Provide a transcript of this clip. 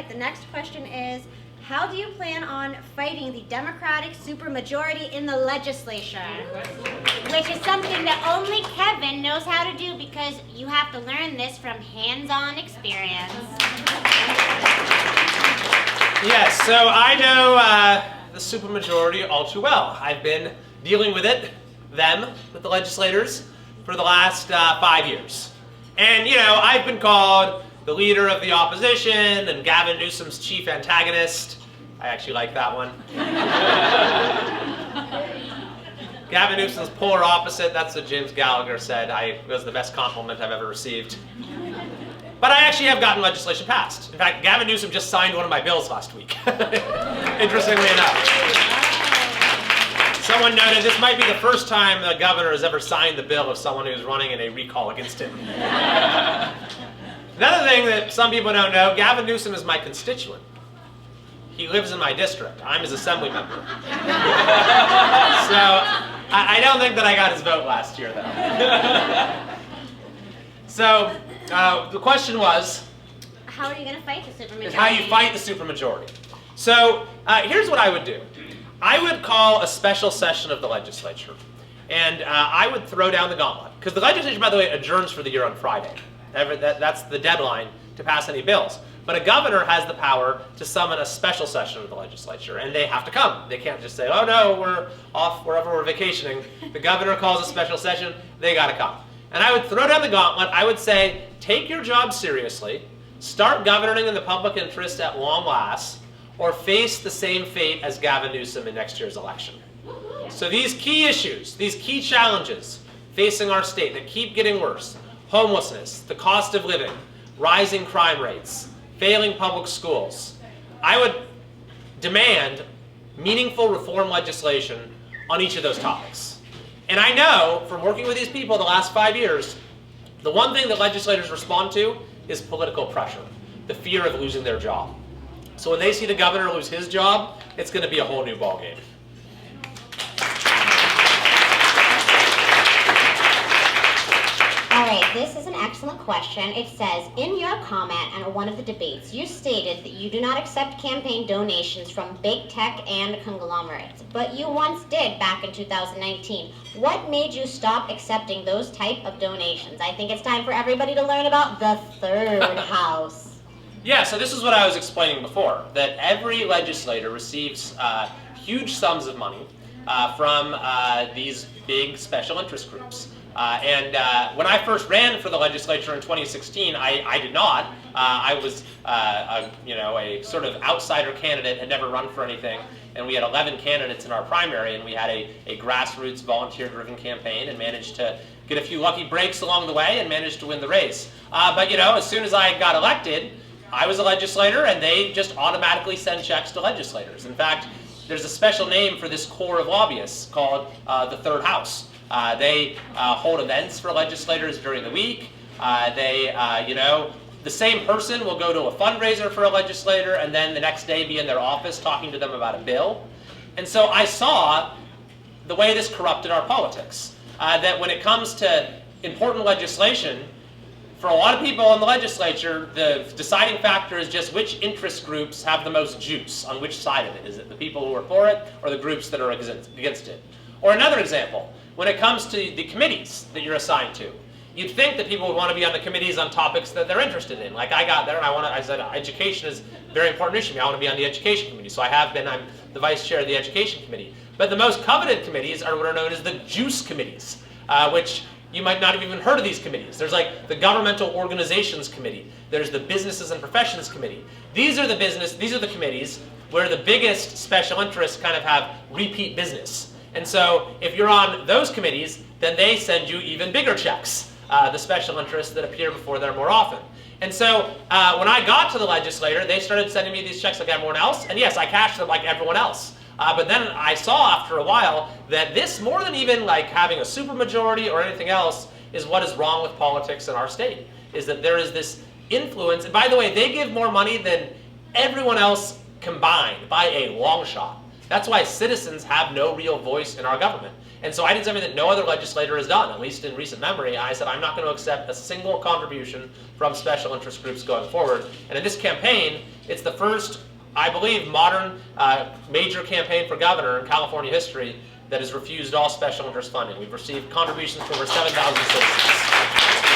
right, the next question is, how do you plan on fighting the Democratic supermajority in the legislature? Which is something that only Kevin knows how to do because you have to learn this from hands-on experience. Yes, so I know the supermajority all too well. I've been dealing with with the legislators, for the last 5 years. And, I've been called the leader of the opposition and Gavin Newsom's chief antagonist. I actually like that one. Gavin Newsom's polar opposite, that's what James Gallagher said. It was the best compliment I've ever received. But I actually have gotten legislation passed. In fact, Gavin Newsom just signed one of my bills last week, interestingly enough. Someone noted this might be the first time the governor has ever signed the bill of someone who's running in a recall against him. Another thing that some people don't know, Gavin Newsom is my constituent. He lives in my district. I'm his assembly member. So I don't think that I got his vote last year, though. So the question was, how are you going to fight the supermajority? How you fight the supermajority. So here's what I would do. I would call a special session of the legislature, and I would throw down the gauntlet. Because the legislature, by the way, adjourns for the year on Friday. That's the deadline to pass any bills. But a governor has the power to summon a special session of the legislature, and they have to come. They can't just say, oh no, we're off wherever we're vacationing. The governor calls a special session, they gotta come. And I would throw down the gauntlet. I would say, take your job seriously, start governing in the public interest at long last, or face the same fate as Gavin Newsom in next year's election. So these key issues, these key challenges facing our state that keep getting worse, homelessness, the cost of living, rising crime rates, failing public schools, I would demand meaningful reform legislation on each of those topics. And I know from working with these people the last 5 years, the one thing that legislators respond to is political pressure, the fear of losing their job. So when they see the governor lose his job, it's going to be a whole new ballgame. All right, this is an excellent question. It says, in your comment on one of the debates, you stated that you do not accept campaign donations from big tech and conglomerates, but you once did back in 2019. What made you stop accepting those type of donations? I think it's time for everybody to learn about the third house. Yeah, so this is what I was explaining before, that every legislator receives huge sums of money from these big special interest groups. When I first ran for the legislature in 2016, I did not. I was a sort of outsider candidate, had never run for anything, and we had 11 candidates in our primary, and we had a grassroots volunteer-driven campaign and managed to get a few lucky breaks along the way and managed to win the race. But as soon as I got elected, I was a legislator, and they just automatically send checks to legislators. In fact, there's a special name for this core of lobbyists called the third house. They hold events for legislators during the week. The same person will go to a fundraiser for a legislator and then the next day be in their office talking to them about a bill. And so I saw the way this corrupted our politics. That when it comes to important legislation, for a lot of people in the legislature, the deciding factor is just which interest groups have the most juice on which side of it. Is it the people who are for it or the groups that are against it? Or another example, when it comes to the committees that you're assigned to, you'd think that people would want to be on the committees on topics that they're interested in. Like I got there and I said education is a very important issue to me. I want to be on the education committee. So I have been, I'm the vice chair of the education committee. But the most coveted committees are what are known as the juice committees, which you might not have even heard of these committees. There's like the Governmental Organizations Committee. There's the Businesses and Professions Committee. These are the committees where the biggest special interests kind of have repeat business. And so if you're on those committees, then they send you even bigger checks, the special interests that appear before there more often. And so when I got to the legislature, they started sending me these checks like everyone else. And yes, I cashed them like everyone else. But then I saw after a while that this, more than even like having a supermajority or anything else, is what is wrong with politics in our state, is that there is this influence. And by the way, they give more money than everyone else combined by a long shot. That's why citizens have no real voice in our government. And so I did something that no other legislator has done, at least in recent memory. I said I'm not going to accept a single contribution from special interest groups going forward. And in this campaign, it's the first, I believe, modern major campaign for governor in California history that has refused all special interest funding. We've received contributions from over 7,000 citizens.